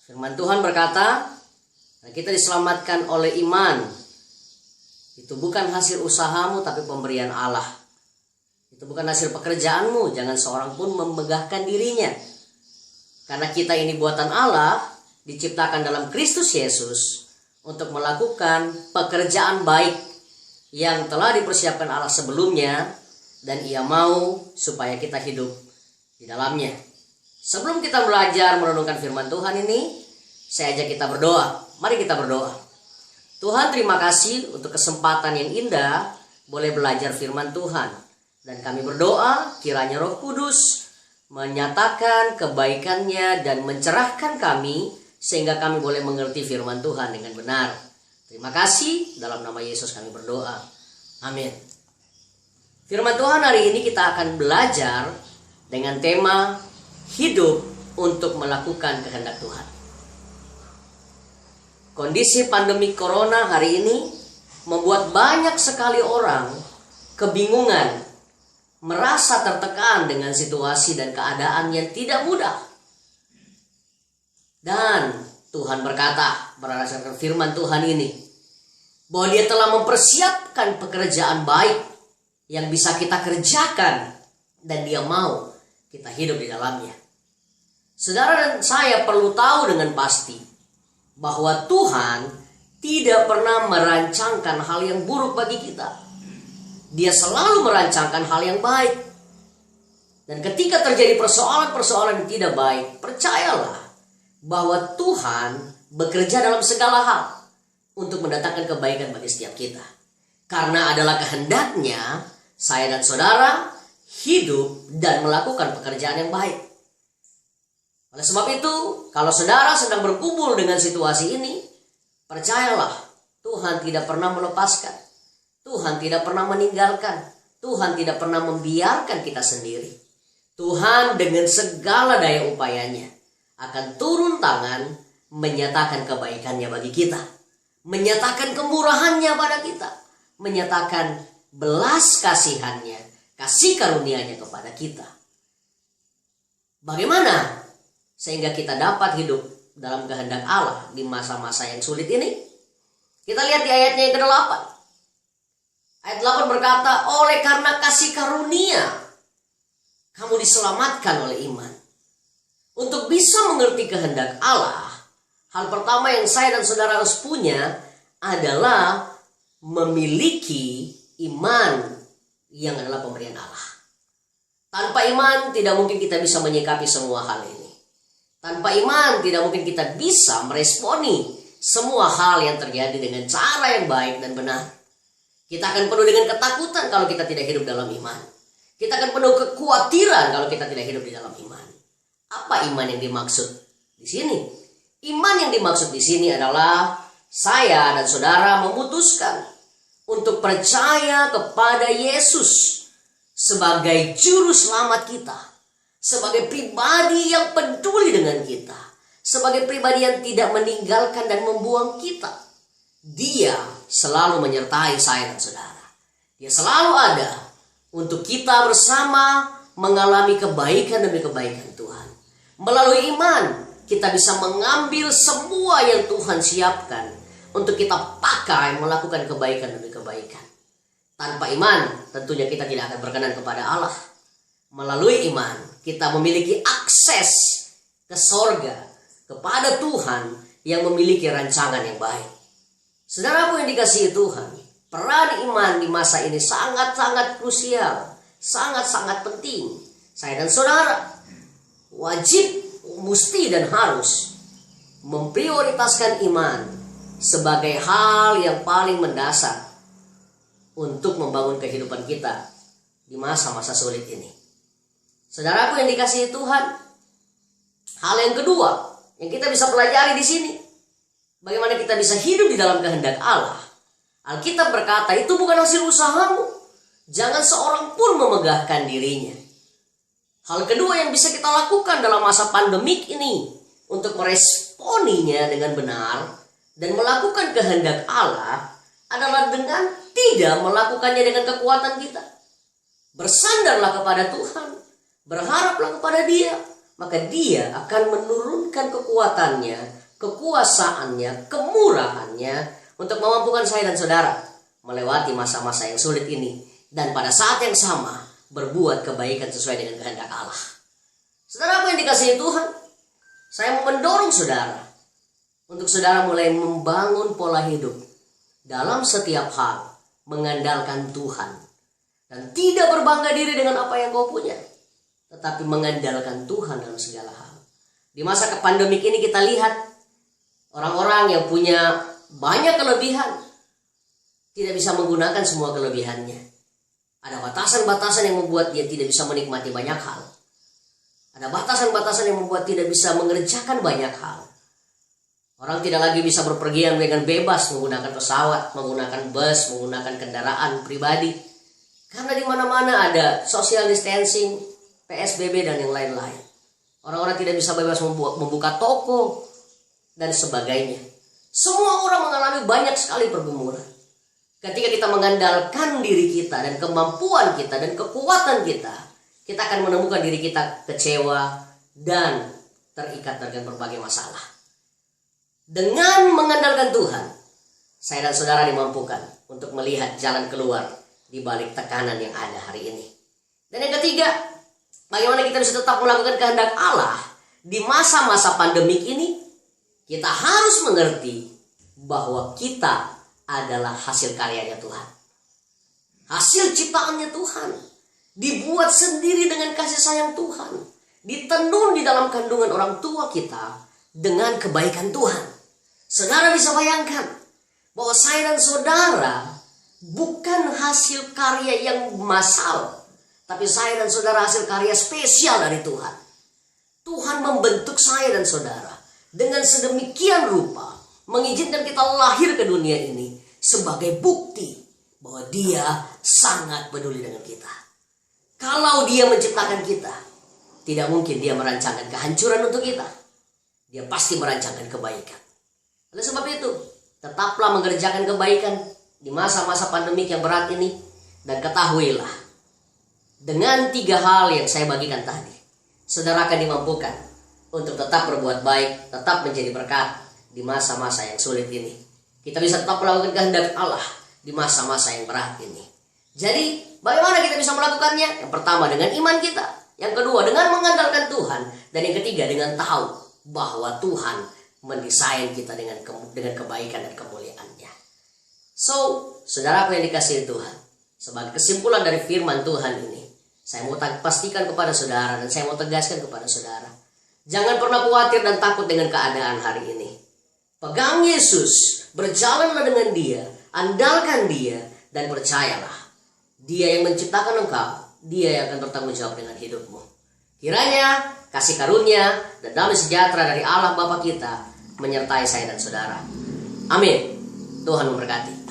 Firman Tuhan berkata, kita diselamatkan oleh iman. Itu bukan hasil usahamu, tapi pemberian Allah. Itu bukan hasil pekerjaanmu, jangan seorang pun memegahkan dirinya. Karena kita ini buatan Allah, diciptakan dalam Kristus Yesus untuk melakukan pekerjaan baik yang telah dipersiapkan Allah sebelumnya, dan Ia mau supaya kita hidup di dalamnya. Sebelum kita belajar merenungkan firman Tuhan ini, saya ajak kita berdoa. Mari kita berdoa. Tuhan, terima kasih untuk kesempatan yang indah boleh belajar firman Tuhan. Dan kami berdoa kiranya Roh Kudus menyatakan kebaikannya dan mencerahkan kami sehingga kami boleh mengerti firman Tuhan dengan benar. Terima kasih, dalam nama Yesus kami berdoa. Amin. Firman Tuhan hari ini kita akan belajar dengan tema hidup untuk melakukan kehendak Tuhan. Kondisi pandemi corona hari ini membuat banyak sekali orang kebingungan, merasa tertekan dengan situasi dan keadaan yang tidak mudah. Dan Tuhan berkata berdasarkan firman Tuhan ini, bahwa Dia telah mempersiapkan pekerjaan baik yang bisa kita kerjakan, dan Dia mau kita hidup di dalamnya. Saudara dan saya perlu tahu dengan pasti bahwa Tuhan tidak pernah merancangkan hal yang buruk bagi kita. Dia selalu merancangkan hal yang baik. Dan ketika terjadi persoalan-persoalan yang tidak baik, percayalah bahwa Tuhan bekerja dalam segala hal untuk mendatangkan kebaikan bagi setiap kita. Karena adalah kehendaknya saya dan saudara hidup dan melakukan pekerjaan yang baik. Oleh sebab itu, kalau saudara sedang bergumul dengan situasi ini, percayalah Tuhan tidak pernah melepaskan. Tuhan tidak pernah meninggalkan. Tuhan tidak pernah membiarkan kita sendiri. Tuhan dengan segala daya upayanya akan turun tangan menyatakan kebaikannya bagi kita. Menyatakan kemurahannya pada kita. Menyatakan belas kasihannya, kasih karunia-Nya kepada kita. Bagaimana sehingga kita dapat hidup dalam kehendak Allah di masa-masa yang sulit ini? Kita lihat di ayatnya yang ke-8. Ayat 8 berkata, oleh karena kasih karunia kamu diselamatkan oleh iman. Untuk bisa mengerti kehendak Allah, hal pertama yang saya dan saudara harus punya adalah memiliki iman yang adalah pemberian Allah. Tanpa iman tidak mungkin kita bisa menyikapi semua hal ini. Tanpa iman tidak mungkin kita bisa meresponi semua hal yang terjadi dengan cara yang baik dan benar. Kita akan penuh dengan ketakutan kalau kita tidak hidup dalam iman. Kita akan penuh kekhawatiran kalau kita tidak hidup di dalam iman. Apa iman yang dimaksud di sini? Iman yang dimaksud di sini adalah saya dan saudara memutuskan untuk percaya kepada Yesus sebagai juru selamat kita. Sebagai pribadi yang peduli dengan kita. Sebagai pribadi yang tidak meninggalkan dan membuang kita. Dia selalu menyertai saya dan saudara. Dia selalu ada untuk kita bersama mengalami kebaikan demi kebaikan Tuhan. Melalui iman kita bisa mengambil semua yang Tuhan siapkan untuk kita pakai melakukan kebaikan demi kebaikan. Tanpa iman tentunya kita tidak akan berkenan kepada Allah. Melalui iman kita memiliki akses ke sorga, kepada Tuhan yang memiliki rancangan yang baik. Saudaraku yang dikasihi Tuhan, peran iman di masa ini sangat-sangat krusial, sangat-sangat penting. Saya dan saudara wajib, mesti dan harus memprioritaskan iman sebagai hal yang paling mendasar untuk membangun kehidupan kita di masa-masa sulit ini. Saudaraku yang dikasihi Tuhan, hal yang kedua yang kita bisa pelajari di sini, bagaimana kita bisa hidup di dalam kehendak Allah. Alkitab berkata, itu bukan hasil usahamu. Jangan seorang pun memegahkan dirinya. Hal kedua yang bisa kita lakukan dalam masa pandemik ini untuk meresponinya dengan benar dan melakukan kehendak Allah adalah dengan tidak melakukannya dengan kekuatan kita. Bersandarlah kepada Tuhan, berharaplah kepada Dia, maka Dia akan menurunkan kekuatannya, kekuasaannya, kemurahannya untuk memampukan saya dan saudara melewati masa-masa yang sulit ini, dan pada saat yang sama berbuat kebaikan sesuai dengan kehendak Allah. Saudara apa yang dikasihi Tuhan, saya mau mendorong saudara untuk saudara mulai membangun pola hidup dalam setiap hal mengandalkan Tuhan, dan tidak berbangga diri dengan apa yang kau punya, tetapi mengandalkan Tuhan dalam segala hal. Di masa pandemik ini kita lihat orang-orang yang punya banyak kelebihan tidak bisa menggunakan semua kelebihannya. Ada batasan-batasan yang membuat dia tidak bisa menikmati banyak hal. Ada batasan-batasan yang membuat tidak bisa mengerjakan banyak hal. Orang tidak lagi bisa berpergian dengan bebas menggunakan pesawat, menggunakan bus, menggunakan kendaraan pribadi. Karena di mana-mana ada social distancing, PSBB dan yang lain-lain. Orang-orang tidak bisa bebas membuka toko dan sebagainya. Semua orang mengalami banyak sekali pergumulan. Ketika kita mengandalkan diri kita dan kemampuan kita dan kekuatan kita, kita akan menemukan diri kita kecewa dan terikat dengan berbagai masalah. Dengan mengandalkan Tuhan, saya dan saudara dimampukan untuk melihat jalan keluar di balik tekanan yang ada hari ini. Dan yang ketiga, bagaimana kita bisa tetap melakukan kehendak Allah di masa-masa pandemik ini? Kita harus mengerti bahwa kita adalah hasil karyanya Tuhan. Hasil ciptaannya Tuhan. Dibuat sendiri dengan kasih sayang Tuhan. Ditenun di dalam kandungan orang tua kita dengan kebaikan Tuhan. Saudara bisa bayangkan bahwa saya dan saudara bukan hasil karya yang massal, tapi saya dan saudara hasil karya spesial dari Tuhan. Tuhan membentuk saya dan saudara dengan sedemikian rupa, mengizinkan kita lahir ke dunia ini sebagai bukti bahwa Dia sangat peduli dengan kita. Kalau Dia menciptakan kita, tidak mungkin Dia merancangkan kehancuran untuk kita. Dia pasti merancangkan kebaikan. Oleh sebab itu, tetaplah mengerjakan kebaikan di masa-masa pandemik yang berat ini. Dan ketahuilah, dengan 3 hal yang saya bagikan tadi, saudara akan dimampukan untuk tetap berbuat baik, tetap menjadi berkat di masa-masa yang sulit ini. Kita bisa tetap melakukan kehendak Allah di masa-masa yang berat ini. Jadi, bagaimana kita bisa melakukannya? Yang pertama, dengan iman kita. Yang kedua, dengan mengandalkan Tuhan. Dan yang ketiga, dengan tahu bahwa Tuhan mendesain kita dengan kebaikan dan kemuliaannya. So, saudaraku yang dikasihi Tuhan, sebagai kesimpulan dari firman Tuhan ini, saya mau pastikan kepada saudara dan saya mau tegaskan kepada saudara, jangan pernah khawatir dan takut dengan keadaan hari ini. Pegang Yesus, berjalanlah dengan Dia, andalkan Dia, dan percayalah, Dia yang menciptakan engkau, Dia yang akan bertanggung jawab dengan hidupmu. Kiranya kasih karunia dan damai sejahtera dari Allah Bapa kita menyertai saya dan saudara. Amin. Tuhan memberkati.